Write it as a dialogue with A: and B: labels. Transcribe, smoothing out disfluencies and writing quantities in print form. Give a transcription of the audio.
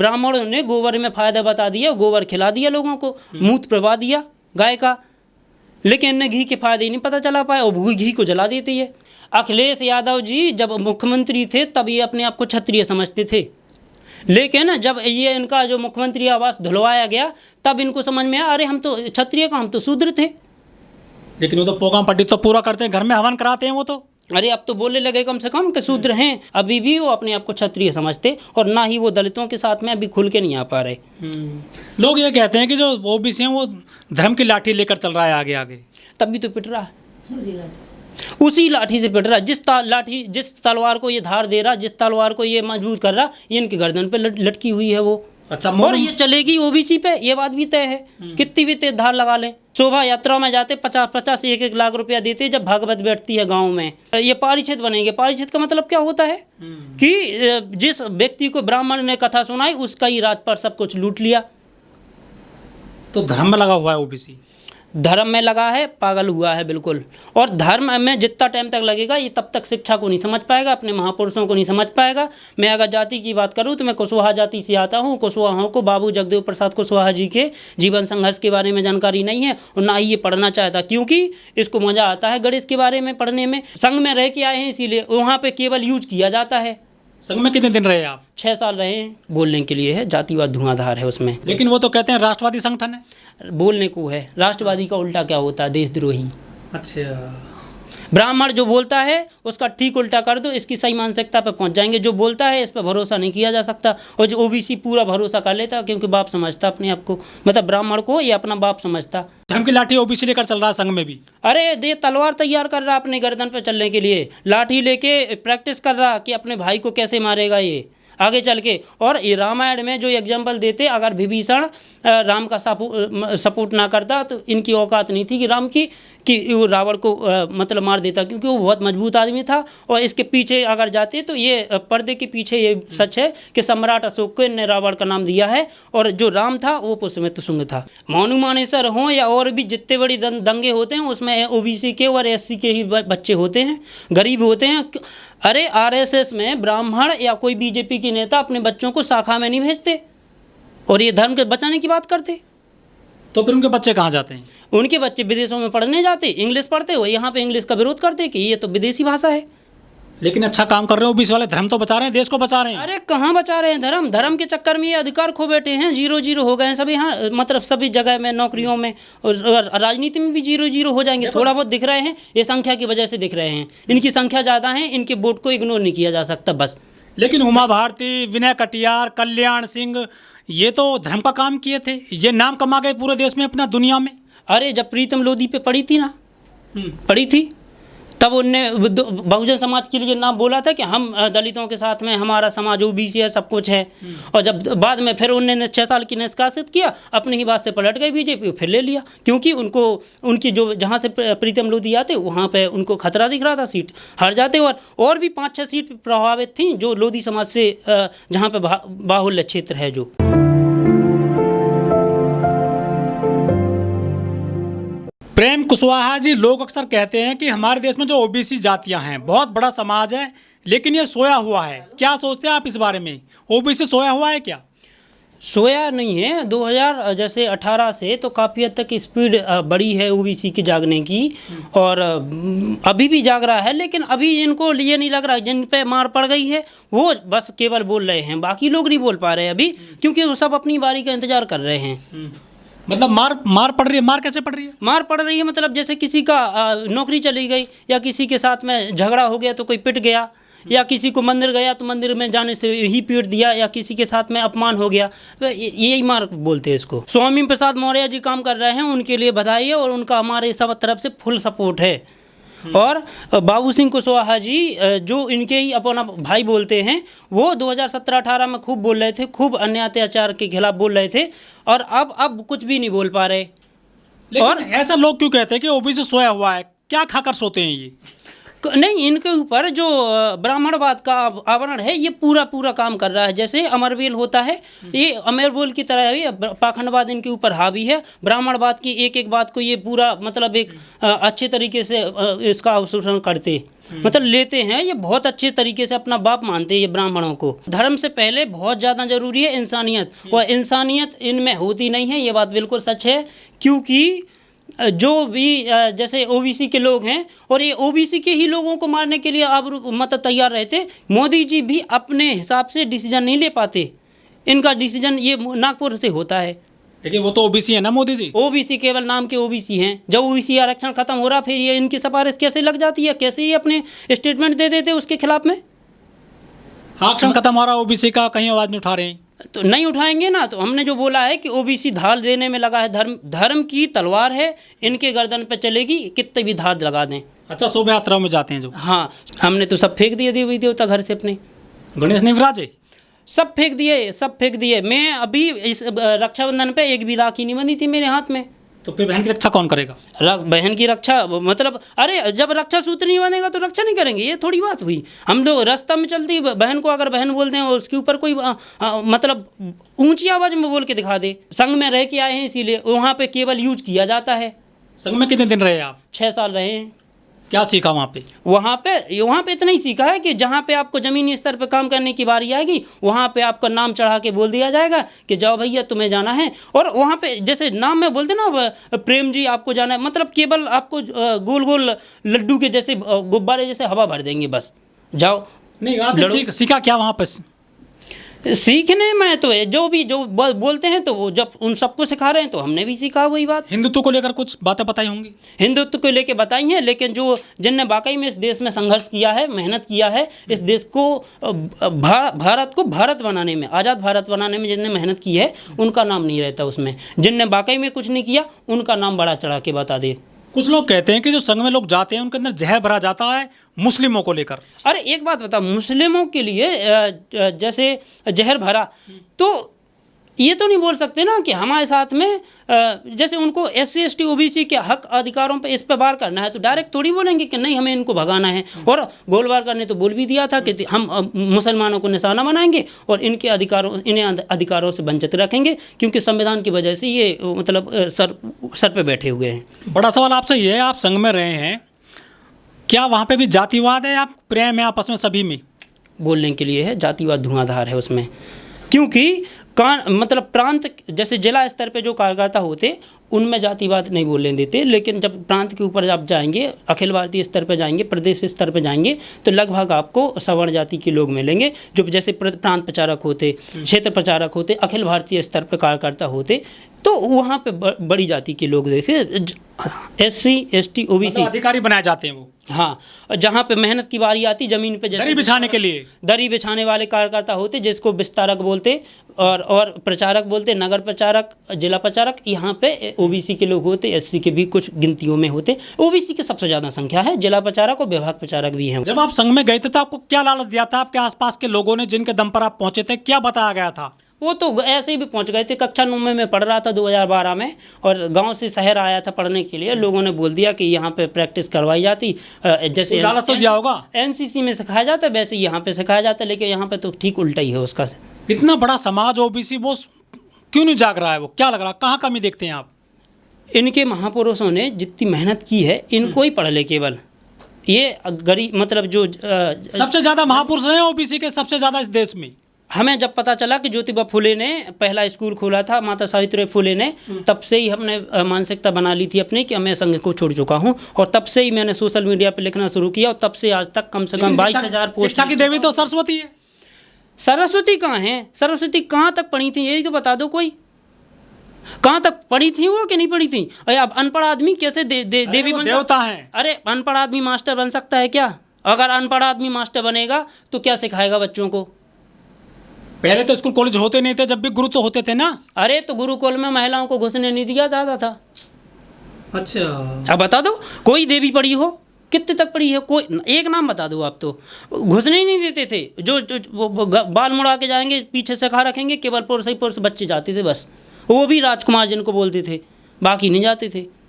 A: ब्राह्मणों ने गोबर में फ़ायदा बता दिया, गोबर खिला दिया लोगों को, मूत्र प्रवा दिया गाय का, लेकिन इन्हें घी के फायदे नहीं पता चला पाए और वो घी को जला देती है। अखिलेश यादव जी जब मुख्यमंत्री थे तब ये अपने आप को क्षत्रिय समझते थे, लेकिन जब ये इनका जो मुख्यमंत्री आवास धुलवाया गया तब इनको समझ में आया, अरे हम तो क्षत्रिय का, हम तो शूद्र थे।
B: लेकिन वो तो प्रोग्राम पट्टी तो पूरा करते हैं, घर में हवन कराते हैं वो तो।
A: अरे अब तो बोलने लगे कम से कम कि शूद्र हैं, अभी भी वो अपने आप को क्षत्रिय समझते और ना ही वो दलितों के साथ में अभी खुल के नहीं आ पा रहे।
B: लोग ये कहते हैं कि जो ओबीसी हैं वो धर्म की लाठी लेकर चल रहा है आगे आगे।
A: तभी तो पिट रहा है, उसी लाठी से पिट रहा है। जिस तलवार को ये धार दे रहा, जिस तलवार को ये मजबूत कर रहा, ये इनके गर्दन पे लटकी हुई है वो।
B: अच्छा,
A: और ये चलेगी ओबीसी पे, ये बात भी तय है। कितनी भी तेज धार लगा लें, शोभा यात्रा में जाते 50-50 1-1 लाख रुपया देते जब भागवत बैठती है गांव में। ये पारिषद बनेंगे, पारिषद का मतलब क्या होता है कि जिस व्यक्ति को ब्राह्मण ने कथा सुनाई उसका ही राज पर सब कुछ लूट लिया।
B: तो धर्म में लगा हुआ है ओबीसी,
A: धर्म में लगा है, पागल हुआ है बिल्कुल। और धर्म में जितना टाइम तक लगेगा ये तब तक शिक्षा को नहीं समझ पाएगा, अपने महापुरुषों को नहीं समझ पाएगा। मैं अगर जाति की बात करूं तो मैं कुशवाहा जाति से आता हूं। कुशवाहाओं को बाबू जगदेव प्रसाद कुशवाहा जी के जीवन संघर्ष के बारे में जानकारी नहीं है और ना ही ये पढ़ना चाहता, क्योंकि इसको मज़ा आता है गणेश के बारे में पढ़ने में। संघ में रह के आए हैं इसीलिए वहाँ पर केवल यूज किया जाता है।
B: संघ में कितने दिन रहे आप?
A: 6 साल रहे हैं। बोलने के लिए है, जातिवाद धुआंधार है उसमें।
B: लेकिन वो तो कहते हैं राष्ट्रवादी संगठन है।
A: बोलने को है, राष्ट्रवादी का उल्टा क्या होता है? देशद्रोही।
B: अच्छा,
A: ब्राह्मण जो बोलता है उसका ठीक उल्टा कर दो, इसकी सही मानसिकता पे पहुंच जाएंगे। जो बोलता है इस पर भरोसा नहीं किया जा सकता, और जो ओबीसी पूरा भरोसा कर लेता क्योंकि बाप समझता अपने आप को, मतलब ब्राह्मण को ये अपना बाप समझता।
B: धर्म की लाठी ओबीसी लेकर चल रहा है संघ में भी।
A: अरे दे तलवार तैयार कर रहा अपने गर्दन पे चलने के लिए, लाठी लेके प्रैक्टिस कर रहा कि अपने भाई को कैसे मारेगा ये आगे चल के। और ये रामायण में जो एग्जाम्पल देते, अगर विभीषण राम का सपोर्ट ना करता तो इनकी औकात नहीं थी कि राम की कि वो रावण को मतलब मार देता, क्योंकि वो बहुत मजबूत आदमी था। और इसके पीछे अगर जाते तो ये पर्दे के पीछे ये सच है कि सम्राट अशोक को ने रावण का नाम दिया है, और जो राम था वो पुष्यमित्र शुंग था। मानू मानेसर हों या और भी जितने बड़ी दंगे होते हैं उसमें ओबीसी के और एससी के ही बच्चे होते हैं, गरीब होते हैं। अरे आरएसएस में ब्राह्मण या कोई बीजेपी के नेता अपने बच्चों को शाखा में नहीं भेजते और ये धर्म के बचाने की बात करते।
B: तो फिर उनके बच्चे कहाँ जाते हैं?
A: उनके बच्चे विदेशों में पढ़ने जाते, इंग्लिश पढ़ते हो, यहाँ पे इंग्लिश का विरोध करते कि ये तो विदेशी भाषा है।
B: लेकिन अच्छा काम कर रहे हो ओबीसी वाले, धर्म तो बचा रहे हैं, देश को बचा रहे हैं।
A: अरे कहाँ बचा रहे हैं धर्म? धर्म के चक्कर में ये अधिकार खो बैठे हैं, 0-0 हो गए हैं सभी। हाँ, मतलब सभी जगह में, नौकरियों में और राजनीति में भी 0-0 हो जाएंगे। थोड़ा बहुत दिख रहे हैं, ये संख्या की वजह से दिख रहे हैं। इनकी संख्या ज़्यादा है, इनके वोट को इग्नोर नहीं किया जा सकता बस।
B: लेकिन उमा भारती, विनय कटियार, कल्याण सिंह, ये तो धर्म का काम किए थे, ये नाम कमा गए पूरे देश में, अपना दुनिया में।
A: अरे जब प्रीतम लोधी पे पड़ी थी ना, पड़ी थी, तब उनने बहुजन समाज के लिए नाम बोला था कि हम दलितों के साथ में, हमारा समाज ओबीसी है, सब कुछ है। और जब बाद में फिर उन्होंने 6 साल की निष्कासित किया, अपनी ही बात से पलट गई बीजेपी, फिर ले लिया, क्योंकि उनको उनकी जो जहाँ से प्रीतम लोधी आते वहाँ पे उनको खतरा दिख रहा था, सीट हार जाते। और भी 5-6 सीट प्रभावित थी जो लोधी समाज से, जहाँ पे बाहुल्य क्षेत्र है जो।
B: प्रेम कुशवाहा जी, लोग अक्सर कहते हैं कि हमारे देश में जो ओबीसी जातियां हैं बहुत बड़ा समाज है, लेकिन ये सोया हुआ है। क्या सोचते हैं आप इस बारे में? ओबीसी सोया हुआ है क्या?
A: सोया नहीं है। 2018 से तो काफ़ी हद तक स्पीड बढ़ी है ओबीसी के जागने की, और अभी भी जाग रहा है। लेकिन अभी इनको ये नहीं लग रहा, जिन पे मार पड़ गई है वो बस केवल बोल रहे हैं, बाकी लोग नहीं बोल पा रहे अभी, क्योंकि वो सब अपनी बारी का इंतजार कर रहे हैं।
B: मतलब मार पड़ रही है? मार कैसे पड़ रही है?
A: मार पड़ रही है मतलब जैसे किसी का नौकरी चली गई, या किसी के साथ में झगड़ा हो गया तो कोई पिट गया, या किसी को मंदिर गया तो मंदिर में जाने से ही पीट दिया, या किसी के साथ में अपमान हो गया, यही मार बोलते हैं इसको। स्वामी प्रसाद मौर्य जी काम कर रहे हैं, उनके लिए बधाई है, और उनका हमारे सब तरफ से फुल सपोर्ट है। और बाबू सिंह कुशवाहा जी जो इनके ही अपना भाई बोलते हैं, वो 2017-18 में खूब बोल रहे थे, खूब अन्याय अत्याचार के खिलाफ बोल रहे थे, और अब कुछ भी नहीं बोल पा रहे।
B: और ऐसा लोग क्यों कहते हैं कि ओबीसी सोया हुआ है? क्या खाकर सोते हैं ये?
A: नहीं, इनके ऊपर जो ब्राह्मणवाद का आवरण है ये पूरा पूरा काम कर रहा है। जैसे अमरवेल होता है, ये अमरवेल की तरह ही पाखंडवाद इनके ऊपर हावी है। ब्राह्मणवाद की एक एक बात को ये पूरा मतलब एक अच्छे तरीके से इसका अवशोषण करते मतलब लेते हैं। ये बहुत अच्छे तरीके से अपना बाप मानते हैं ये ब्राह्मणों को। धर्म से पहले बहुत ज़्यादा ज़रूरी है इंसानियत, और इंसानियत इनमें होती नहीं है, ये बात बिल्कुल सच है। क्योंकि जो भी जैसे ओबीसी के लोग हैं, और ये ओबीसी के ही लोगों को मारने के लिए अब मतलब तैयार रहते। मोदी जी भी अपने हिसाब से डिसीजन नहीं ले पाते, इनका डिसीजन ये नागपुर से होता है।
B: देखिए वो तो ओबीसी है ना मोदी जी।
A: ओबीसी केवल नाम के ओबीसी हैं। जब ओबीसी आरक्षण खत्म हो रहा फिर ये इनकी सिफारिश कैसे लग जाती है, कैसे ये अपने स्टेटमेंट दे देते उसके खिलाफ में।
B: आरक्षण खत्म हो रहा है ओबीसी का, कहीं आवाज़ नहीं उठा रहे हैं।
A: तो नहीं उठाएंगे ना। तो हमने जो बोला है कि ओबीसी धार देने में लगा है, धर्म की तलवार है, इनके गर्दन पे चलेगी, कितने भी धार लगा दें।
B: अच्छा, शोभा यात्राओं में जाते हैं जो।
A: हाँ, हमने तो सब फेंक दिए देवी देवता घर से अपने।
B: गणेश नहीं विराजे,
A: सब फेंक दिए, सब फेंक दिए। मैं अभी इस रक्षाबंधन पे एक भी राखी नहीं बनी थी मेरे हाथ में।
B: तो फिर बहन की रक्षा कौन करेगा?
A: बहन की रक्षा मतलब, अरे जब रक्षा सूत्र नहीं बनेगा तो रक्षा नहीं करेंगे, ये थोड़ी बात हुई। हम लोग रास्ता में चलती बहन को अगर बहन बोलते हैं और उसके ऊपर कोई मतलब ऊंची आवाज़ में बोल के दिखा दे। संघ में रह के आए हैं इसीलिए वहाँ पे केवल यूज किया जाता है।
B: संघ में कितने दिन रहे आप?
A: 6 साल रहे हैं।
B: क्या सीखा वहाँ पे? वहाँ
A: पे इतना ही सीखा है कि जहाँ पे आपको ज़मीनी स्तर पे काम करने की बारी आएगी वहाँ पे आपका नाम चढ़ा के बोल दिया जाएगा कि जाओ भैया तुम्हें जाना है। और वहाँ पे जैसे नाम में बोलते ना, प्रेम जी आपको जाना है, मतलब केवल आपको गोल गोल लड्डू के जैसे गुब्बारे जैसे हवा भर देंगे, बस जाओ।
B: नहीं, आपने सीखा क्या वहाँ पर?
A: सीखने में तो है जो बोलते हैं तो वो जब उन सबको सिखा रहे हैं तो हमने भी सीखा वही बात।
B: हिंदुत्व को लेकर कुछ बातें बताई होंगी?
A: हिंदुत्व को लेकर बताई हैं, लेकिन जिनने वाकई में इस देश में संघर्ष किया है, मेहनत किया है, इस देश को भारत को भारत बनाने में, आज़ाद भारत बनाने में जिनने मेहनत की है उनका नाम नहीं रहता उसमें। जिनने वाकई में कुछ नहीं किया उनका नाम बड़ा चढ़ा के बता दे।
B: कुछ लोग कहते हैं कि जो संघ में लोग जाते हैं उनके अंदर जहर भरा जाता है मुस्लिमों को लेकर।
A: अरे एक बात बता, मुस्लिमों के लिए जैसे जहर भरा, तो ये तो नहीं बोल सकते ना कि हमारे साथ में जैसे उनको SC ST OBC के हक अधिकारों पे इस पे वार करना है तो डायरेक्ट थोड़ी बोलेंगे कि नहीं हमें इनको भगाना है। और गोलवार ने तो बोल भी दिया था कि हम मुसलमानों को निशाना बनाएंगे और इनके अधिकारों से वंचित रखेंगे, क्योंकि संविधान की वजह से ये मतलब सर पे बैठे हुए हैं।
B: बड़ा सवाल आपसे ये है, आप संघ में रहे हैं, क्या वहाँ पे भी जातिवाद है या प्रेम है आपस में सभी में?
A: बोलने के लिए है, जातिवाद धुआंधार है उसमें। क्योंकि मतलब प्रांत जैसे जिला स्तर पे जो कार्यकर्ता होते उनमें जातिवाद नहीं बोलने देते, लेकिन जब प्रांत के ऊपर आप जाएंगे, अखिल भारतीय स्तर पे जाएंगे, प्रदेश स्तर पे जाएंगे तो लगभग आपको सवर्ण जाति के लोग मिलेंगे जो जैसे प्रांत प्रचारक होते, क्षेत्र प्रचारक होते, अखिल भारतीय स्तर पे कार्यकर्ता होते, तो वहाँ पे बड़ी जाति के लोग देखे SC ST OBC
B: अधिकारी बनाए जाते हैं वो।
A: हाँ, जहाँ पे मेहनत की बारी आती ज़मीन पे, जैसे
B: दरी बिछाने के लिए
A: दरी बिछाने वाले कार्यकर्ता होते जिसको विस्तारक बोलते और प्रचारक बोलते, नगर प्रचारक, जिला प्रचारक। यहाँ पे OBC के लोग होते, SC के भी कुछ गिनतियों में होते। OBC की सबसे ज़्यादा संख्या है, जिला प्रचारक और विभाग प्रचारक भी हैं।
B: जब आप संघ में गए थे तो आपको क्या लालच दिया था आपके आसपास के लोगों ने जिनके दम पर आप पहुंचे थे? क्या बताया गया था?
A: वो तो ऐसे ही भी पहुंच गए थे। कक्षा 9 में पढ़ रहा था 2012 में, और गांव से शहर आया था पढ़ने के लिए। लोगों ने बोल दिया कि यहाँ पे प्रैक्टिस करवाई जाती, जैसे
B: लालच तो दिया होगा।
A: NCC में सिखाया जाता है वैसे यहाँ पे सिखाया जाता है, लेकिन यहाँ पे तो ठीक उल्टा ही है उसका।
B: इतना बड़ा समाज OBC वो क्यों नहीं जाग रहा है? वो क्या लग रहा है, कहाँ कमी देखते हैं आप?
A: इनके महापुरुषों ने जितनी मेहनत की है इनको ही पढ़ ले केवल। ये गरीब मतलब जो
B: सबसे ज़्यादा महापुरुष रहे OBC के, सबसे ज़्यादा इस देश में।
A: हमें जब पता चला कि ज्योतिबा फुले ने पहला स्कूल खोला था, माता सावित्री फुले ने, तब से ही हमने मानसिकता बना ली थी अपनी कि मैं संघ को छोड़ चुका हूं, और तब से ही मैंने सोशल मीडिया पे लिखना शुरू किया, और तब से आज तक कम से कम 22,000 पोस्ट।
B: शिक्षा की देवी तो सरस्वती है।
A: सरस्वती कहाँ है? सरस्वती कहाँ तक पढ़ी थी यही तो बता दो कोई। कहाँ तक पढ़ी थी वो कि नहीं पढ़ी थी? अब अनपढ़ आदमी कैसे देवी बन
B: देवता है?
A: अरे अनपढ़ आदमी मास्टर बन सकता है क्या? अगर अनपढ़ आदमी मास्टर बनेगा तो क्या सिखाएगा बच्चों को?
B: पहले तो स्कूल कॉलेज होते नहीं थे, जब भी गुरु तो होते थे ना।
A: अरे तो गुरुकुल में महिलाओं को घुसने नहीं दिया जाता था।
B: अच्छा,
A: अब बता दो कोई देवी पढ़ी हो, कितने तक पढ़ी है? कोई एक नाम बता दो आप। तो घुसने ही नहीं देते थे। जो बाल मुड़ा के जाएंगे, पीछे से खा रखेंगे, केवल पुरुष बच्चे जाते थे बस, वो भी राजकुमार जिनको बोलते थे, बाकी नहीं जाते थे।